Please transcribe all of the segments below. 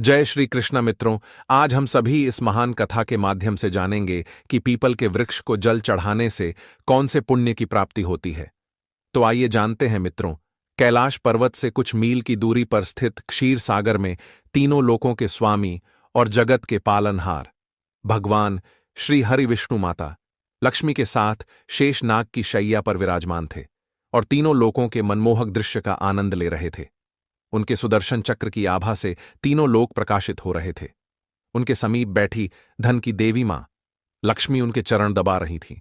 जय श्री कृष्ण मित्रों। आज हम सभी इस महान कथा के माध्यम से जानेंगे कि पीपल के वृक्ष को जल चढ़ाने से कौन से पुण्य की प्राप्ति होती है। तो आइए जानते हैं मित्रों। कैलाश पर्वत से कुछ मील की दूरी पर स्थित क्षीर सागर में तीनों लोकों के स्वामी और जगत के पालनहार भगवान श्री हरि विष्णु माता लक्ष्मी के साथ शेषनाग की शैया पर विराजमान थे और तीनों लोकों के मनमोहक दृश्य का आनंद ले रहे थे। उनके सुदर्शन चक्र की आभा से तीनों लोक प्रकाशित हो रहे थे। उनके समीप बैठी धन की देवी मां लक्ष्मी उनके चरण दबा रही थी।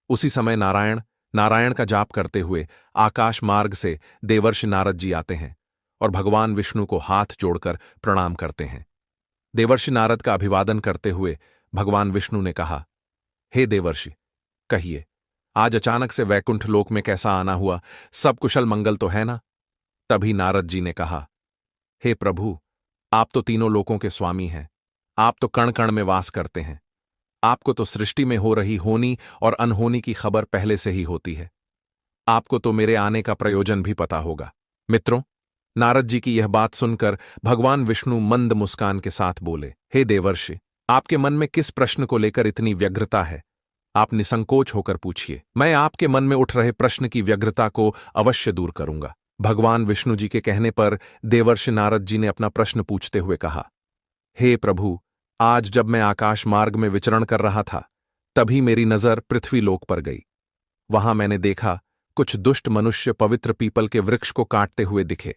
उसी समय नारायण नारायण का जाप करते हुए आकाश मार्ग से देवर्षि नारद जी आते हैं और भगवान विष्णु को हाथ जोड़कर प्रणाम करते हैं। देवर्षि नारद का अभिवादन करते हुए भगवान विष्णु ने कहा, हे देवर्षि, कहिए, आज अचानक से वैकुंठ लोक में कैसा आना हुआ? सब कुशल मंगल तो है ना? तभी नारद जी ने कहा, हे प्रभु, आप तो तीनों लोकों के स्वामी हैं। आप तो कण कण में वास करते हैं। आपको तो सृष्टि में हो रही होनी और अनहोनी की खबर पहले से ही होती है। आपको तो मेरे आने का प्रयोजन भी पता होगा। मित्रों, नारद जी की यह बात सुनकर भगवान विष्णु मंद मुस्कान के साथ बोले, हे देवर्षि, आपके मन में किस प्रश्न को लेकर इतनी व्यग्रता है? आप निसंकोच होकर पूछिए। मैं आपके मन में उठ रहे प्रश्न की व्यग्रता को अवश्य दूर करूंगा। भगवान विष्णु जी के कहने पर देवर्षि नारद जी ने अपना प्रश्न पूछते हुए कहा, हे प्रभु, आज जब मैं आकाश मार्ग में विचरण कर रहा था, तभी मेरी नजर पृथ्वीलोक पर गई। वहां मैंने देखा कुछ दुष्ट मनुष्य पवित्र पीपल के वृक्ष को काटते हुए दिखे,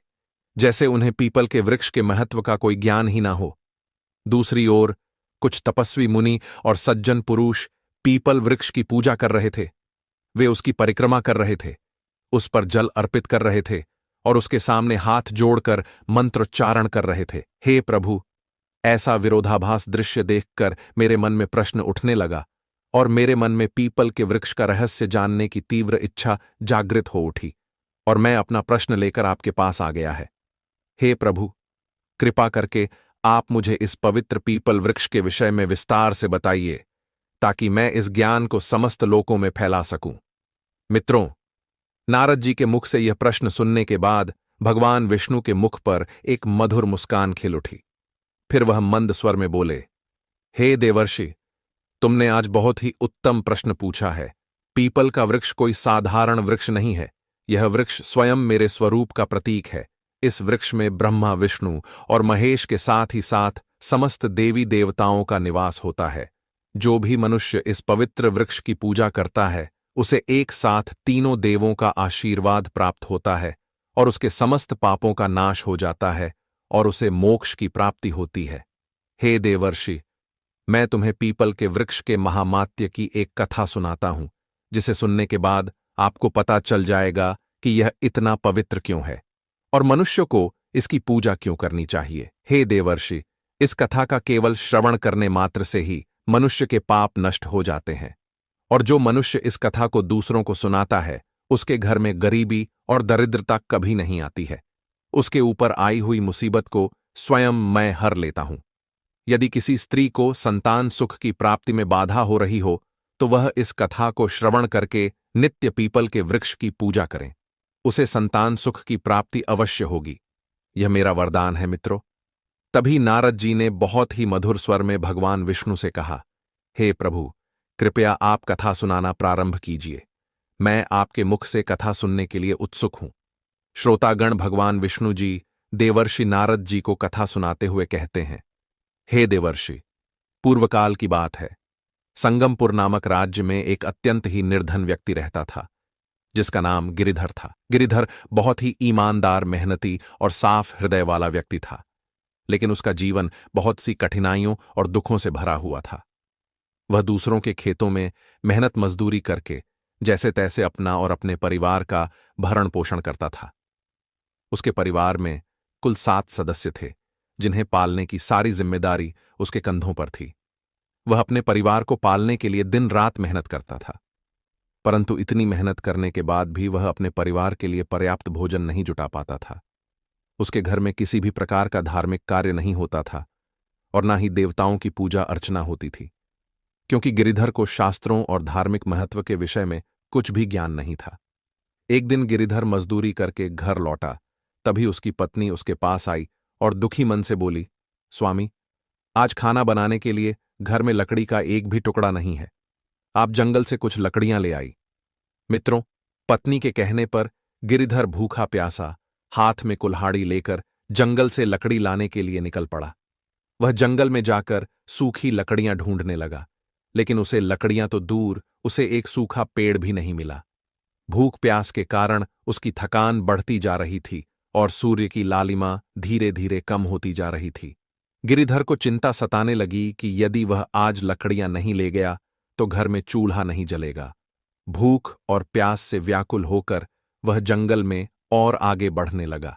जैसे उन्हें पीपल के वृक्ष के महत्व का कोई ज्ञान ही ना हो। दूसरी ओर कुछ तपस्वी मुनि और सज्जन पुरुष पीपल वृक्ष की पूजा कर रहे थे। वे उसकी परिक्रमा कर रहे थे, उस पर जल अर्पित कर रहे थे और उसके सामने हाथ जोड़कर मंत्रोच्चारण कर रहे थे। हे प्रभु, ऐसा विरोधाभास दृश्य देखकर मेरे मन में प्रश्न उठने लगा और मेरे मन में पीपल के वृक्ष का रहस्य जानने की तीव्र इच्छा जागृत हो उठी और मैं अपना प्रश्न लेकर आपके पास आ गया है। हे प्रभु, कृपा करके आप मुझे इस पवित्र पीपल वृक्ष के विषय में विस्तार से बताइए, ताकि मैं इस ज्ञान को समस्त लोकों में फैला सकूं। मित्रों, नारद जी के मुख से यह प्रश्न सुनने के बाद भगवान विष्णु के मुख पर एक मधुर मुस्कान खिल उठी। फिर वह मंद स्वर में बोले, हे देवर्षि, तुमने आज बहुत ही उत्तम प्रश्न पूछा है। पीपल का वृक्ष कोई साधारण वृक्ष नहीं है। यह वृक्ष स्वयं मेरे स्वरूप का प्रतीक है। इस वृक्ष में ब्रह्मा, विष्णु और महेश के साथ ही साथ समस्त देवी देवताओं का निवास होता है। जो भी मनुष्य इस पवित्र वृक्ष की पूजा करता है, उसे एक साथ तीनों देवों का आशीर्वाद प्राप्त होता है और उसके समस्त पापों का नाश हो जाता है और उसे मोक्ष की प्राप्ति होती है। हे देवर्षि, मैं तुम्हें पीपल के वृक्ष के महामात्य की एक कथा सुनाता हूं, जिसे सुनने के बाद आपको पता चल जाएगा कि यह इतना पवित्र क्यों है और मनुष्य को इसकी पूजा क्यों करनी चाहिए। हे देवर्षि, इस कथा का केवल श्रवण करने मात्र से ही मनुष्य के पाप नष्ट हो जाते हैं और जो मनुष्य इस कथा को दूसरों को सुनाता है, उसके घर में गरीबी और दरिद्रता कभी नहीं आती है। उसके ऊपर आई हुई मुसीबत को स्वयं मैं हर लेता हूं। यदि किसी स्त्री को संतान सुख की प्राप्ति में बाधा हो रही हो, तो वह इस कथा को श्रवण करके नित्य पीपल के वृक्ष की पूजा करें। उसे संतान सुख की प्राप्ति अवश्य होगी। यह मेरा वरदान है मित्रों। तभी नारद जी ने बहुत ही मधुर स्वर में भगवान विष्णु से कहा, हे प्रभु, कृपया आप कथा सुनाना प्रारंभ कीजिए। मैं आपके मुख से कथा सुनने के लिए उत्सुक हूं। श्रोतागण भगवान विष्णु जी देवर्षि नारद जी को कथा सुनाते हुए कहते हैं, हे देवर्षि, पूर्वकाल की बात है। संगमपुर नामक राज्य में एक अत्यंत ही निर्धन व्यक्ति रहता था, जिसका नाम गिरिधर था। गिरिधर बहुत ही ईमानदार, मेहनती और साफ हृदय वाला व्यक्ति था, लेकिन उसका जीवन बहुत सी कठिनाइयों और दुखों से भरा हुआ था। वह दूसरों के खेतों में मेहनत मजदूरी करके जैसे तैसे अपना और अपने परिवार का भरण पोषण करता था। उसके परिवार में कुल 7 सदस्य थे, जिन्हें पालने की सारी जिम्मेदारी उसके कंधों पर थी। वह अपने परिवार को पालने के लिए दिन रात मेहनत करता था, परंतु इतनी मेहनत करने के बाद भी वह अपने परिवार के लिए पर्याप्त भोजन नहीं जुटा पाता था। उसके घर में किसी भी प्रकार का धार्मिक कार्य नहीं होता था और न ही देवताओं की पूजा अर्चना होती थी, क्योंकि गिरिधर को शास्त्रों और धार्मिक महत्व के विषय में कुछ भी ज्ञान नहीं था। एक दिन गिरिधर मजदूरी करके घर लौटा, तभी उसकी पत्नी उसके पास आई और दुखी मन से बोली, स्वामी, आज खाना बनाने के लिए घर में लकड़ी का एक भी टुकड़ा नहीं है। आप जंगल से कुछ लकड़ियां ले आई। मित्रों, पत्नी के कहने पर गिरिधर भूखा प्यासा हाथ में कुल्हाड़ी लेकर जंगल से लकड़ी लाने के लिए निकल पड़ा। वह जंगल में जाकर सूखी लकड़ियां ढूंढने लगा, लेकिन उसे लकड़ियां तो दूर, उसे एक सूखा पेड़ भी नहीं मिला। भूख प्यास के कारण उसकी थकान बढ़ती जा रही थी और सूर्य की लालिमा धीरे धीरे कम होती जा रही थी। गिरिधर को चिंता सताने लगी कि यदि वह आज लकड़ियां नहीं ले गया तो घर में चूल्हा नहीं जलेगा। भूख और प्यास से व्याकुल होकर वह जंगल में और आगे बढ़ने लगा।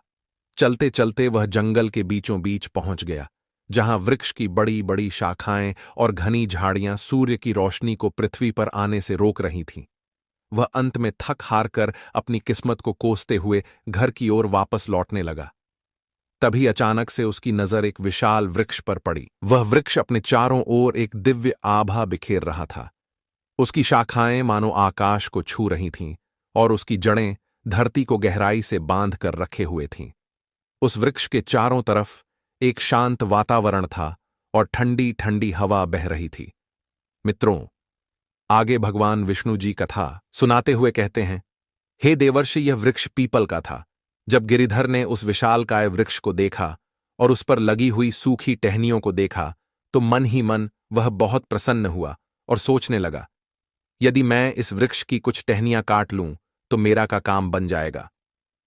चलते चलते वह जंगल के बीचों बीच पहुंच गया, जहां वृक्ष की बड़ी बड़ी शाखाएं और घनी झाड़ियां सूर्य की रोशनी को पृथ्वी पर आने से रोक रही थीं। वह अंत में थक हार कर अपनी किस्मत को कोसते हुए घर की ओर वापस लौटने लगा। तभी अचानक से उसकी नजर एक विशाल वृक्ष पर पड़ी। वह वृक्ष अपने चारों ओर एक दिव्य आभा बिखेर रहा था। उसकी शाखाएं मानो आकाश को छू रही थीं और उसकी जड़ें धरती को गहराई से बांध कर रखे हुए थीं। उस वृक्ष के चारों तरफ एक शांत वातावरण था और ठंडी ठंडी हवा बह रही थी। मित्रों, आगे भगवान विष्णु जी कथा सुनाते हुए कहते हैं, हे देवर्षि, यह वृक्ष पीपल का था। जब गिरिधर ने उस विशालकाय वृक्ष को देखा और उस पर लगी हुई सूखी टहनियों को देखा तो मन ही मन वह बहुत प्रसन्न हुआ और सोचने लगा, यदि मैं इस वृक्ष की कुछ टहनियां काट लूं तो मेरा का काम बन जाएगा।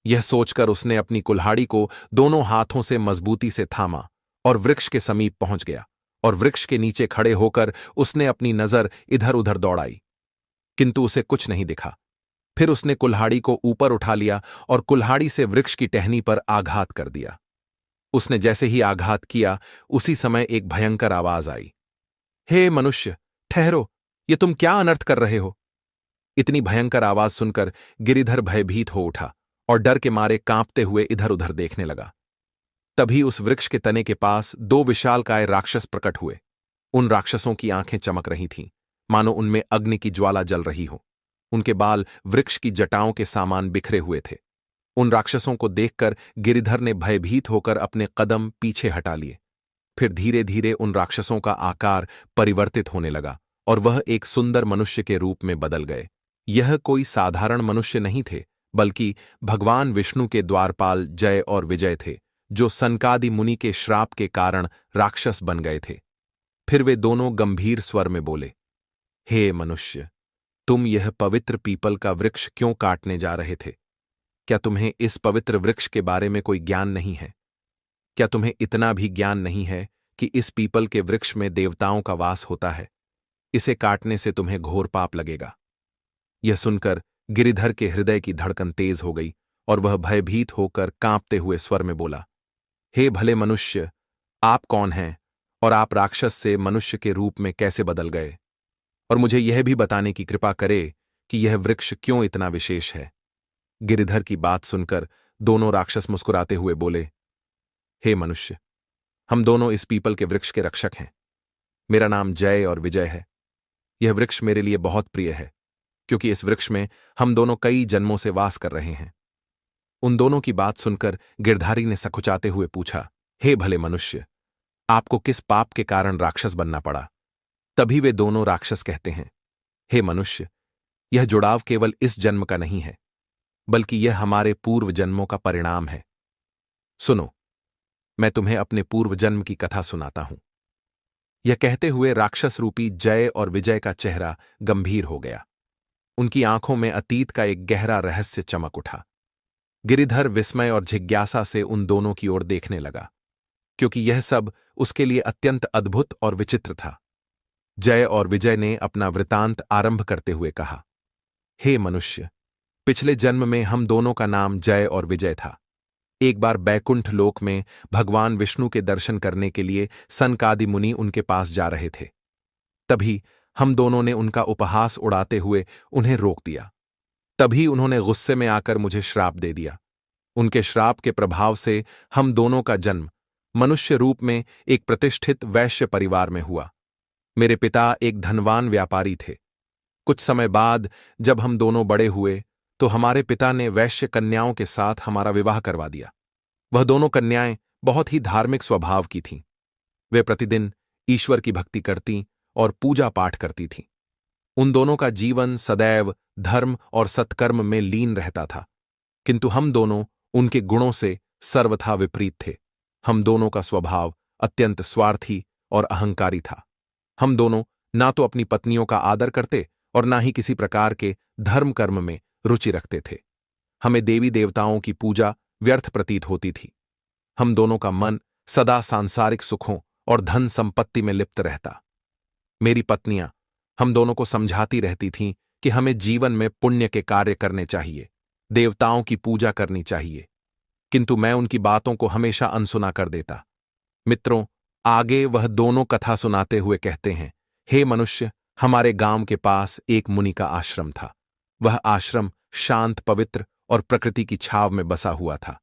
यह सोचकर उसने अपनी कुल्हाड़ी को दोनों हाथों से मजबूती से थामा और वृक्ष के समीप पहुंच गया और वृक्ष के नीचे खड़े होकर उसने अपनी नजर इधर उधर दौड़ाई, किंतु उसे कुछ नहीं दिखा। फिर उसने कुल्हाड़ी को ऊपर उठा लिया और कुल्हाड़ी से वृक्ष की टहनी पर आघात कर दिया। उसने जैसे ही आघात किया, उसी समय एक भयंकर आवाज आई, हे मनुष्य, ठहरो, ये तुम क्या अनर्थ कर रहे हो? इतनी भयंकर आवाज सुनकर गिरिधर भयभीत हो उठा और डर के मारे कांपते हुए इधर उधर देखने लगा। तभी उस वृक्ष के तने के पास दो विशालकाय राक्षस प्रकट हुए। उन राक्षसों की आंखें चमक रही थीं, मानो उनमें अग्नि की ज्वाला जल रही हो। उनके बाल वृक्ष की जटाओं के सामान बिखरे हुए थे। उन राक्षसों को देखकर गिरिधर ने भयभीत होकर अपने कदम पीछे हटा लिए। फिर धीरे धीरे उन राक्षसों का आकार परिवर्तित होने लगा और वह एक सुंदर मनुष्य के रूप में बदल गए। यह कोई साधारण मनुष्य नहीं थे, बल्कि भगवान विष्णु के द्वारपाल जय और विजय थे, जो सनकादि मुनि के श्राप के कारण राक्षस बन गए थे। फिर वे दोनों गंभीर स्वर में बोले, हे मनुष्य, तुम यह पवित्र पीपल का वृक्ष क्यों काटने जा रहे थे? क्या तुम्हें इस पवित्र वृक्ष के बारे में कोई ज्ञान नहीं है? क्या तुम्हें इतना भी ज्ञान नहीं है कि इस पीपल के वृक्ष में देवताओं का वास होता है? इसे काटने से तुम्हें घोर पाप लगेगा। यह सुनकर गिरिधर के हृदय की धड़कन तेज हो गई और वह भयभीत होकर कांपते हुए स्वर में बोला, हे भले मनुष्य, आप कौन हैं और आप राक्षस से मनुष्य के रूप में कैसे बदल गए? और मुझे यह भी बताने की कृपा करे कि यह वृक्ष क्यों इतना विशेष है। गिरिधर की बात सुनकर दोनों राक्षस मुस्कुराते हुए बोले, हे मनुष्य, हम दोनों इस पीपल के वृक्ष के रक्षक हैं। मेरा नाम जय और विजय है। यह वृक्ष मेरे लिए बहुत प्रिय है, क्योंकि इस वृक्ष में हम दोनों कई जन्मों से वास कर रहे हैं। उन दोनों की बात सुनकर गिरधारी ने सकुचाते हुए पूछा, हे भले मनुष्य, आपको किस पाप के कारण राक्षस बनना पड़ा? तभी वे दोनों राक्षस कहते हैं, हे मनुष्य, यह जुड़ाव केवल इस जन्म का नहीं है, बल्कि यह हमारे पूर्व जन्मों का परिणाम है। सुनो, मैं तुम्हें अपने पूर्व जन्म की कथा सुनाता हूं। यह कहते हुए राक्षस रूपी जय और विजय का चेहरा गंभीर हो गया। उनकी आंखों में अतीत का एक गहरा रहस्य चमक उठा। गिरिधर विस्मय और जिज्ञासा से उन दोनों की ओर देखने लगा, क्योंकि यह सब उसके लिए अत्यंत अद्भुत और विचित्र था। जय और विजय ने अपना वृतांत आरंभ करते हुए कहा, हे मनुष्य, पिछले जन्म में हम दोनों का नाम जय और विजय था। एक बार बैकुंठ लोक में भगवान विष्णु के दर्शन करने के लिए सनकादि मुनि उनके पास जा रहे थे। तभी हम दोनों ने उनका उपहास उड़ाते हुए उन्हें रोक दिया। तभी उन्होंने गुस्से में आकर मुझे श्राप दे दिया। उनके श्राप के प्रभाव से हम दोनों का जन्म मनुष्य रूप में एक प्रतिष्ठित वैश्य परिवार में हुआ। मेरे पिता एक धनवान व्यापारी थे। कुछ समय बाद जब हम दोनों बड़े हुए तो हमारे पिता ने वैश्य कन्याओं के साथ हमारा विवाह करवा दिया। वह दोनों कन्याएं बहुत ही धार्मिक स्वभाव की थीं। वे प्रतिदिन ईश्वर की भक्ति करती और पूजा पाठ करती थीं। उन दोनों का जीवन सदैव धर्म और सत्कर्म में लीन रहता था, किंतु हम दोनों उनके गुणों से सर्वथा विपरीत थे। हम दोनों का स्वभाव अत्यंत स्वार्थी और अहंकारी था। हम दोनों ना तो अपनी पत्नियों का आदर करते और ना ही किसी प्रकार के धर्म कर्म में रुचि रखते थे। हमें देवी देवताओं की पूजा व्यर्थ प्रतीत होती थी। हम दोनों का मन सदा सांसारिक सुखों और धन संपत्ति में लिप्त रहता। मेरी पत्नियां हम दोनों को समझाती रहती थीं कि हमें जीवन में पुण्य के कार्य करने चाहिए, देवताओं की पूजा करनी चाहिए, किंतु मैं उनकी बातों को हमेशा अनसुना कर देता। मित्रों, आगे वह दोनों कथा सुनाते हुए कहते हैं, हे मनुष्य, हमारे गांव के पास एक मुनि का आश्रम था। वह आश्रम शांत, पवित्र और प्रकृति की छाव में बसा हुआ था।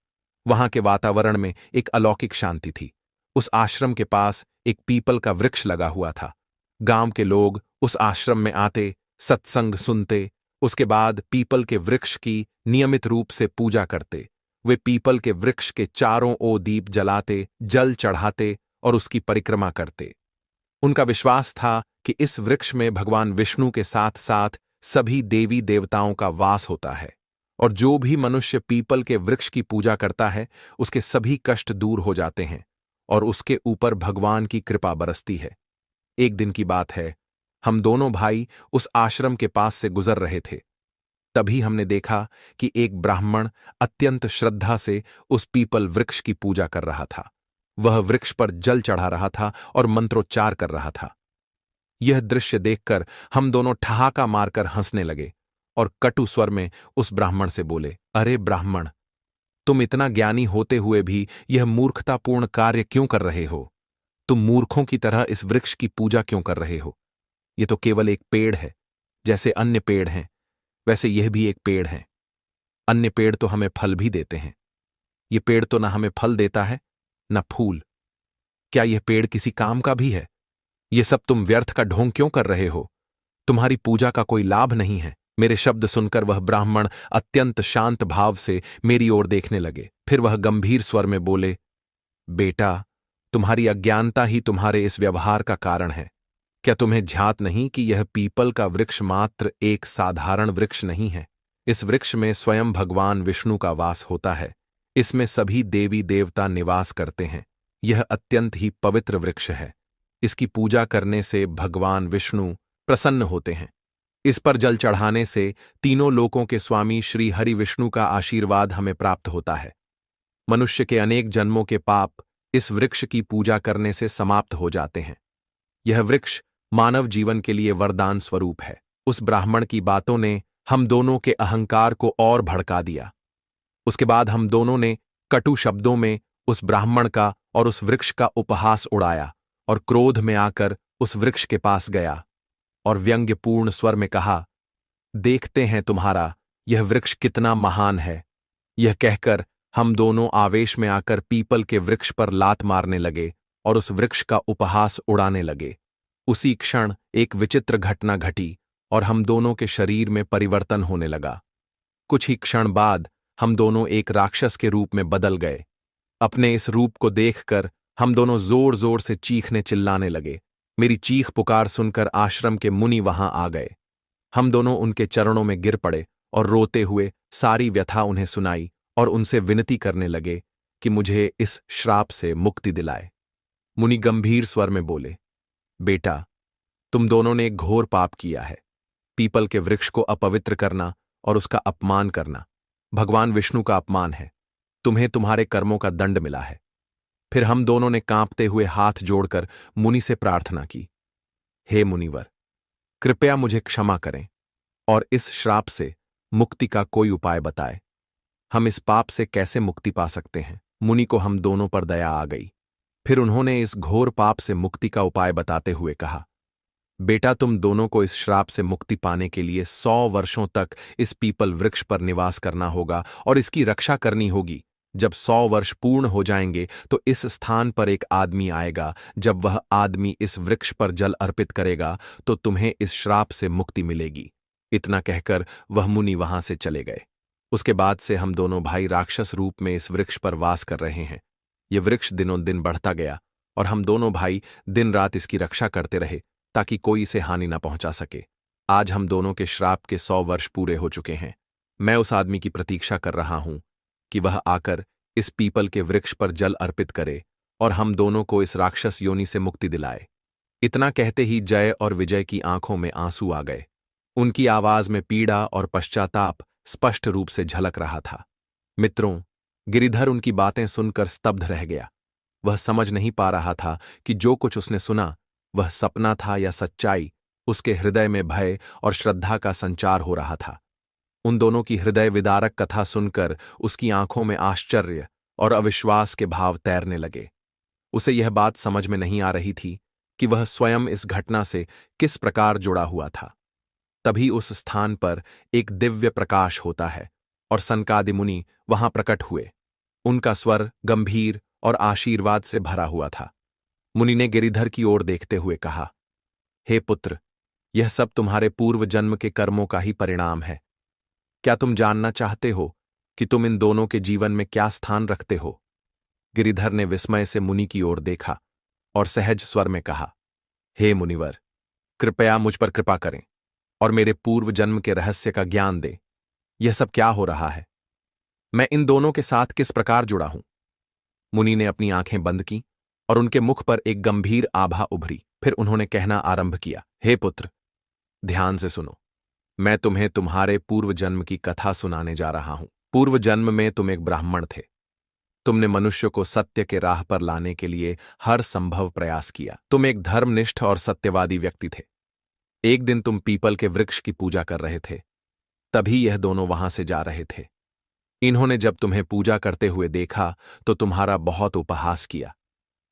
वहां के वातावरण में एक अलौकिक शांति थी। उस आश्रम के पास एक पीपल का वृक्ष लगा हुआ था। गांव के लोग उस आश्रम में आते, सत्संग सुनते, उसके बाद पीपल के वृक्ष की नियमित रूप से पूजा करते। वे पीपल के वृक्ष के चारों ओर दीप जलाते, जल चढ़ाते और उसकी परिक्रमा करते। उनका विश्वास था कि इस वृक्ष में भगवान विष्णु के साथ साथ सभी देवी देवताओं का वास होता है, और जो भी मनुष्य पीपल के वृक्ष की पूजा करता है उसके सभी कष्ट दूर हो जाते हैं और उसके ऊपर भगवान की कृपा बरसती है। एक दिन की बात है, हम दोनों भाई उस आश्रम के पास से गुजर रहे थे। तभी हमने देखा कि एक ब्राह्मण अत्यंत श्रद्धा से उस पीपल वृक्ष की पूजा कर रहा था। वह वृक्ष पर जल चढ़ा रहा था और मंत्रोच्चार कर रहा था। यह दृश्य देखकर हम दोनों ठहाका मारकर हंसने लगे और कटु स्वर में उस ब्राह्मण से बोले, अरे ब्राह्मण, तुम इतना ज्ञानी होते हुए भी यह मूर्खतापूर्ण कार्य क्यों कर रहे हो? तुम मूर्खों की तरह इस वृक्ष की पूजा क्यों कर रहे हो? यह तो केवल एक पेड़ है। जैसे अन्य पेड़ हैं वैसे यह भी एक पेड़ है। अन्य पेड़ तो हमें फल भी देते हैं। यह पेड़ तो न हमें फल देता है न फूल। क्या यह पेड़ किसी काम का भी है? यह सब तुम व्यर्थ का ढोंग क्यों कर रहे हो? तुम्हारी पूजा का कोई लाभ नहीं है। मेरे शब्द सुनकर वह ब्राह्मण अत्यंत शांत भाव से मेरी ओर देखने लगे। फिर वह गंभीर स्वर में बोले, बेटा, तुम्हारी अज्ञानता ही तुम्हारे इस व्यवहार का कारण है। क्या तुम्हें ध्यात नहीं कि यह पीपल का वृक्ष मात्र एक साधारण वृक्ष नहीं है? इस वृक्ष में स्वयं भगवान विष्णु का वास होता है। इसमें सभी देवी देवता निवास करते हैं। यह अत्यंत ही पवित्र वृक्ष है। इसकी पूजा करने से भगवान विष्णु प्रसन्न होते हैं। इस पर जल चढ़ाने से तीनों लोकों के स्वामी श्री हरि विष्णु का आशीर्वाद हमें प्राप्त होता है। मनुष्य के अनेक जन्मों के पाप इस वृक्ष की पूजा करने से समाप्त हो जाते हैं। यह वृक्ष मानव जीवन के लिए वरदान स्वरूप है। उस ब्राह्मण की बातों ने हम दोनों के अहंकार को और भड़का दिया। उसके बाद हम दोनों ने कटु शब्दों में उस ब्राह्मण का और उस वृक्ष का उपहास उड़ाया और क्रोध में आकर उस वृक्ष के पास गया और व्यंग्यपूर्ण स्वर में कहा, देखते हैं तुम्हारा यह वृक्ष कितना महान है। यह कहकर हम दोनों आवेश में आकर पीपल के वृक्ष पर लात मारने लगे और उस वृक्ष का उपहास उड़ाने लगे। उसी क्षण एक विचित्र घटना घटी और हम दोनों के शरीर में परिवर्तन होने लगा। कुछ ही क्षण बाद हम दोनों एक राक्षस के रूप में बदल गए। अपने इस रूप को देखकर हम दोनों जोर जोर से चीखने चिल्लाने लगे। मेरी चीख पुकार सुनकर आश्रम के मुनि वहां आ गए। हम दोनों उनके चरणों में गिर पड़े और रोते हुए सारी व्यथा उन्हें सुनाई और उनसे विनती करने लगे कि मुझे इस श्राप से मुक्ति दिलाए। मुनि गंभीर स्वर में बोले, बेटा, तुम दोनों ने एक घोर पाप किया है। पीपल के वृक्ष को अपवित्र करना और उसका अपमान करना भगवान विष्णु का अपमान है। तुम्हें तुम्हारे कर्मों का दंड मिला है। फिर हम दोनों ने कांपते हुए हाथ जोड़कर मुनि से प्रार्थना की, हे मुनिवर, कृपया मुझे क्षमा करें और इस श्राप से मुक्ति का कोई उपाय बताएं। हम इस पाप से कैसे मुक्ति पा सकते हैं? मुनि को हम दोनों पर दया आ गई। फिर उन्होंने इस घोर पाप से मुक्ति का उपाय बताते हुए कहा, बेटा, तुम दोनों को इस श्राप से मुक्ति पाने के लिए 100 वर्षों तक इस पीपल वृक्ष पर निवास करना होगा और इसकी रक्षा करनी होगी। जब 100 वर्ष पूर्ण हो जाएंगे तो इस स्थान पर एक आदमी आएगा। जब वह आदमी इस वृक्ष पर जल अर्पित करेगा तो तुम्हें इस श्राप से मुक्ति मिलेगी। इतना कहकर वह मुनि वहां से चले गए। उसके बाद से हम दोनों भाई राक्षस रूप में इस वृक्ष पर वास कर रहे हैं। यह वृक्ष दिनों दिन बढ़ता गया और हम दोनों भाई दिन रात इसकी रक्षा करते रहे ताकि कोई इसे हानि न पहुंचा सके। आज हम दोनों के श्राप के 100 वर्ष पूरे हो चुके हैं। मैं उस आदमी की प्रतीक्षा कर रहा हूं कि वह आकर इस पीपल के वृक्ष पर जल अर्पित करे और हम दोनों को इस राक्षस योनि से मुक्ति दिलाए। इतना कहते ही जय और विजय की आंखों में आंसू आ गए। उनकी आवाज में पीड़ा और पश्चाताप स्पष्ट रूप से झलक रहा था। मित्रों, गिरिधर उनकी बातें सुनकर स्तब्ध रह गया। वह समझ नहीं पा रहा था कि जो कुछ उसने सुना वह सपना था या सच्चाई। उसके हृदय में भय और श्रद्धा का संचार हो रहा था। उन दोनों की हृदय विदारक कथा सुनकर उसकी आंखों में आश्चर्य और अविश्वास के भाव तैरने लगे। उसे यह बात समझ में नहीं आ रही थी कि वह स्वयं इस घटना से किस प्रकार जुड़ा हुआ था। तभी उस स्थान पर एक दिव्य प्रकाश होता है और सनकादि मुनि वहां प्रकट हुए। उनका स्वर गंभीर और आशीर्वाद से भरा हुआ था। मुनि ने गिरिधर की ओर देखते हुए कहा, हे पुत्र, यह सब तुम्हारे पूर्व जन्म के कर्मों का ही परिणाम है। क्या तुम जानना चाहते हो कि तुम इन दोनों के जीवन में क्या स्थान रखते हो? गिरिधर ने विस्मय से मुनि की ओर देखा और सहज स्वर में कहा, हे मुनिवर, कृपया मुझ पर कृपा करें और मेरे पूर्व जन्म के रहस्य का ज्ञान दें। यह सब क्या हो रहा है? मैं इन दोनों के साथ किस प्रकार जुड़ा हूं? मुनि ने अपनी आंखें बंद की और उनके मुख पर एक गंभीर आभा उभरी। फिर उन्होंने कहना आरंभ किया, हे पुत्र, ध्यान से सुनो। मैं तुम्हें तुम्हारे पूर्व जन्म की कथा सुनाने जा रहा हूं। पूर्व जन्म में तुम एक ब्राह्मण थे। तुमने मनुष्य को सत्य के राह पर लाने के लिए हर संभव प्रयास किया। तुम एक धर्मनिष्ठ और सत्यवादी व्यक्ति थे। एक दिन तुम पीपल के वृक्ष की पूजा कर रहे थे। तभी यह दोनों वहां से जा रहे थे। इन्होंने जब तुम्हें पूजा करते हुए देखा तो तुम्हारा बहुत उपहास किया।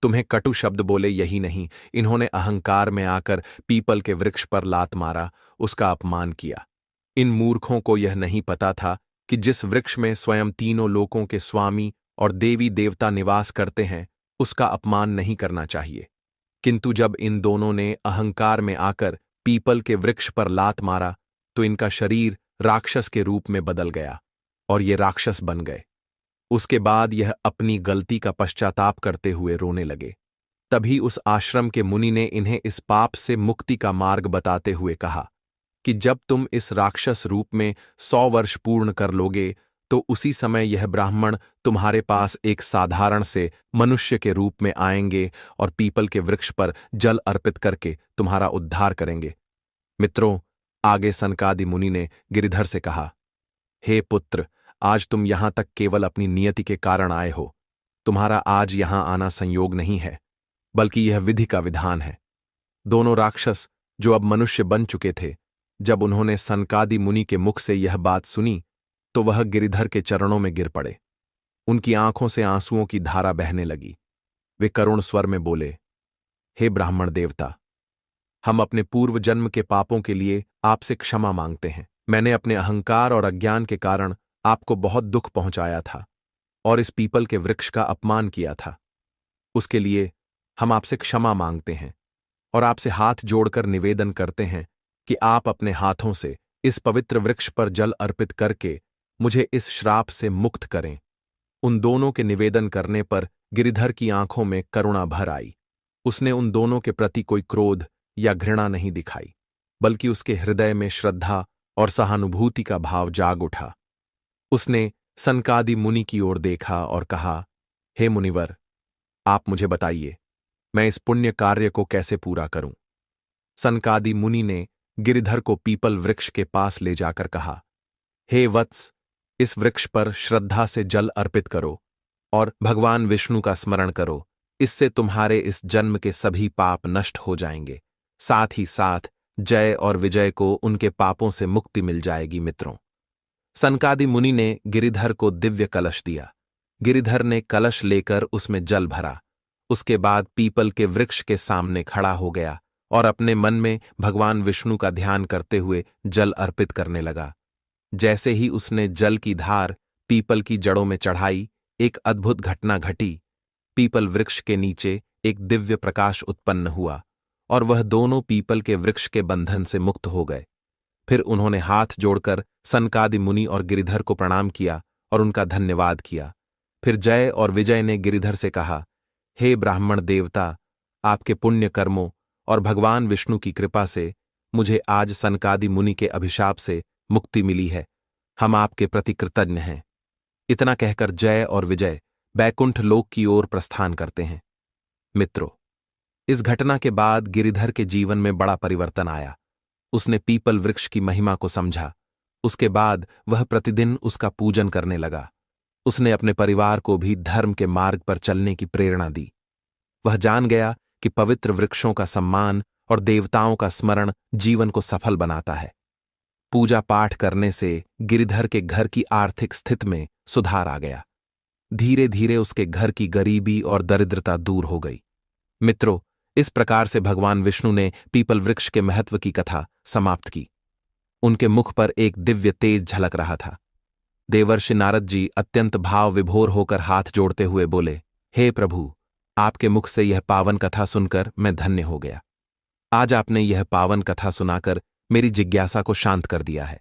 तुम्हें कटु शब्द बोले, यही नहीं, इन्होंने अहंकार में आकर पीपल के वृक्ष पर लात मारा, उसका अपमान किया। इन मूर्खों को यह नहीं पता था कि जिस वृक्ष में स्वयं तीनों लोकों के स्वामी और देवी देवता निवास करते हैं उसका अपमान नहीं करना चाहिए। किंतु जब इन दोनों ने अहंकार में आकर पीपल के वृक्ष पर लात मारा तो इनका शरीर राक्षस के रूप में बदल गया और ये राक्षस बन गए। उसके बाद यह अपनी गलती का पश्चाताप करते हुए रोने लगे। तभी उस आश्रम के मुनि ने इन्हें इस पाप से मुक्ति का मार्ग बताते हुए कहा कि जब तुम इस राक्षस रूप में 100 वर्ष पूर्ण कर लोगे तो उसी समय यह ब्राह्मण तुम्हारे पास एक साधारण से मनुष्य के रूप में आएंगे और पीपल के वृक्ष पर जल अर्पित करके तुम्हारा उद्धार करेंगे। मित्रों, आगे सनकादि मुनि ने गिरिधर से कहा, हे पुत्र, आज तुम यहां तक केवल अपनी नियति के कारण आए हो। तुम्हारा आज यहां आना संयोग नहीं है, बल्कि यह विधि का विधान है। दोनों राक्षस जो अब मनुष्य बन चुके थे, जब उन्होंने सनकादि मुनि के मुख से यह बात सुनी तो वह गिरिधर के चरणों में गिर पड़े। उनकी आंखों से आंसुओं की धारा बहने लगी। वे करुण स्वर में बोले, हे ब्राह्मण देवता, हम अपने पूर्व जन्म के पापों के लिए आपसे क्षमा मांगते हैं। मैंने अपने अहंकार और अज्ञान के कारण आपको बहुत दुख पहुंचाया था और इस पीपल के वृक्ष का अपमान किया था। उसके लिए हम आपसे क्षमा मांगते हैं और आपसे हाथ जोड़कर निवेदन करते हैं कि आप अपने हाथों से इस पवित्र वृक्ष पर जल अर्पित करके मुझे इस श्राप से मुक्त करें। उन दोनों के निवेदन करने पर गिरिधर की आंखों में करुणा भर आई। उसने उन दोनों के प्रति कोई क्रोध या घृणा नहीं दिखाई, बल्कि उसके हृदय में श्रद्धा और सहानुभूति का भाव जाग उठा। उसने सनकादि मुनि की ओर देखा और कहा, हे मुनिवर, आप मुझे बताइए, मैं इस पुण्य कार्य को कैसे पूरा करूं? सनकादि मुनि ने गिरिधर को पीपल वृक्ष के पास ले जाकर कहा, हे वत्स, इस वृक्ष पर श्रद्धा से जल अर्पित करो और भगवान विष्णु का स्मरण करो। इससे तुम्हारे इस जन्म के सभी पाप नष्ट हो जाएंगे। साथ ही साथ जय और विजय को उनके पापों से मुक्ति मिल जाएगी। मित्रों, सनकादि मुनि ने गिरिधर को दिव्य कलश दिया। गिरिधर ने कलश लेकर उसमें जल भरा। उसके बाद पीपल के वृक्ष के सामने खड़ा हो गया और अपने मन में भगवान विष्णु का ध्यान करते हुए जल अर्पित करने लगा। जैसे ही उसने जल की धार पीपल की जड़ों में चढ़ाई, एक अद्भुत घटना घटी। पीपल वृक्ष के नीचे एक दिव्य प्रकाश उत्पन्न हुआ और वह दोनों पीपल के वृक्ष के बंधन से मुक्त हो गए। फिर उन्होंने हाथ जोड़कर सनकादि मुनि और गिरिधर को प्रणाम किया और उनका धन्यवाद किया। फिर जय और विजय ने गिरिधर से कहा, हे ब्राह्मण देवता, आपके पुण्य कर्मों और भगवान विष्णु की कृपा से मुझे आज सनकादि मुनि के अभिशाप से मुक्ति मिली है। हम आपके प्रति कृतज्ञ हैं। इतना कहकर जय और विजय बैकुंठ लोक की ओर प्रस्थान करते हैं। मित्रों, इस घटना के बाद गिरिधर के जीवन में बड़ा परिवर्तन आया। उसने पीपल वृक्ष की महिमा को समझा। उसके बाद वह प्रतिदिन उसका पूजन करने लगा। उसने अपने परिवार को भी धर्म के मार्ग पर चलने की प्रेरणा दी। वह जान गया कि पवित्र वृक्षों का सम्मान और देवताओं का स्मरण जीवन को सफल बनाता है। पूजा पाठ करने से गिरिधर के घर की आर्थिक स्थिति में सुधार आ गया। धीरे धीरे उसके घर की गरीबी और दरिद्रता दूर हो गई। मित्रों, इस प्रकार से भगवान विष्णु ने पीपल वृक्ष के महत्व की कथा समाप्त की। उनके मुख पर एक दिव्य तेज झलक रहा था। देवर्षि नारद जी अत्यंत भाव विभोर होकर हाथ जोड़ते हुए बोले, हे प्रभु, आपके मुख से यह पावन कथा सुनकर मैं धन्य हो गया। आज आपने यह पावन कथा सुनाकर मेरी जिज्ञासा को शांत कर दिया है।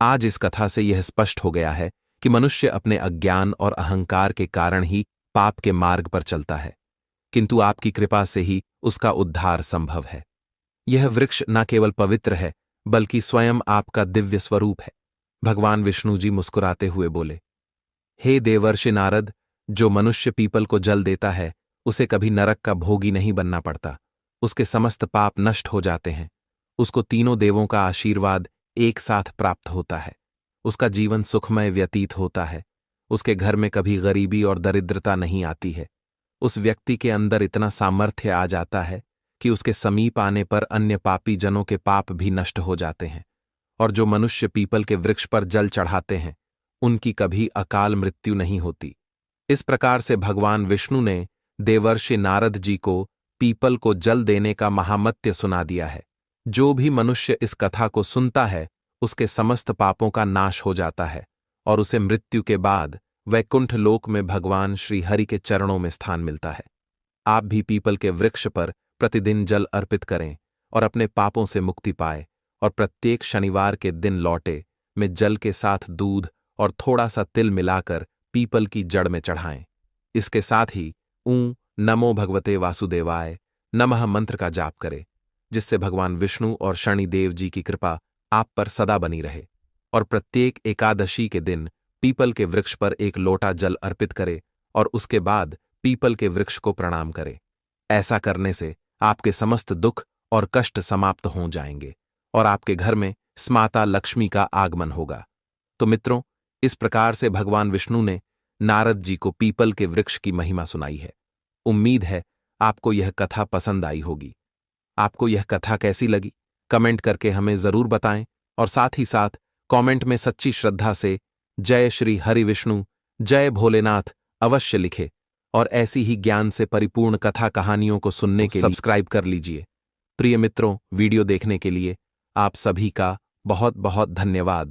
आज इस कथा से यह स्पष्ट हो गया है कि मनुष्य अपने अज्ञान और अहंकार के कारण ही पाप के मार्ग पर चलता है, किंतु आपकी कृपा से ही उसका उद्धार संभव है। यह वृक्ष न केवल पवित्र है, बल्कि स्वयं आपका दिव्य स्वरूप है। भगवान विष्णु जी मुस्कुराते हुए बोले, हे देवर्षि नारद, जो मनुष्य पीपल को जल देता है उसे कभी नरक का भोगी नहीं बनना पड़ता। उसके समस्त पाप नष्ट हो जाते हैं। उसको तीनों देवों का आशीर्वाद एक साथ प्राप्त होता है। उसका जीवन सुखमय व्यतीत होता है। उसके घर में कभी गरीबी और दरिद्रता नहीं आती है। उस व्यक्ति के अंदर इतना सामर्थ्य आ जाता है कि उसके समीप आने पर अन्य पापी जनों के पाप भी नष्ट हो जाते हैं। और जो मनुष्य पीपल के वृक्ष पर जल चढ़ाते हैं उनकी कभी अकाल मृत्यु नहीं होती। इस प्रकार से भगवान विष्णु ने देवर्षि नारद जी को पीपल को जल देने का महामत्य सुना दिया है। जो भी मनुष्य इस कथा को सुनता है उसके समस्त पापों का नाश हो जाता है और उसे मृत्यु के बाद वैकुंठ लोक में भगवान श्री हरि के चरणों में स्थान मिलता है। आप भी पीपल के वृक्ष पर प्रतिदिन जल अर्पित करें और अपने पापों से मुक्ति पाए, और प्रत्येक शनिवार के दिन लौटे में जल के साथ दूध और थोड़ा सा तिल मिलाकर पीपल की जड़ में चढ़ाएं। इसके साथ ही नमो भगवते वासुदेवाय नमः मंत्र का जाप करें, जिससे भगवान विष्णु और शनिदेव जी की कृपा आप पर सदा बनी रहे। और प्रत्येक एकादशी के दिन पीपल के वृक्ष पर एक लोटा जल अर्पित करे और उसके बाद पीपल के वृक्ष को प्रणाम करे। ऐसा करने से आपके समस्त दुख और कष्ट समाप्त हो जाएंगे और आपके घर में स्माता लक्ष्मी का आगमन होगा। तो मित्रों, इस प्रकार से भगवान विष्णु ने नारद जी को पीपल के वृक्ष की महिमा सुनाई है। उम्मीद है आपको यह कथा पसंद आई होगी। आपको यह कथा कैसी लगी कमेंट करके हमें जरूर बताएं, और साथ ही साथ कमेंट में सच्ची श्रद्धा से जय श्री हरि विष्णु, जय भोलेनाथ अवश्य लिखे, और ऐसी ही ज्ञान से परिपूर्ण कथा कहानियों को सुनने के लिए सब्सक्राइब कर लीजिए। प्रिय मित्रों, वीडियो देखने के लिए आप सभी का बहुत बहुत धन्यवाद।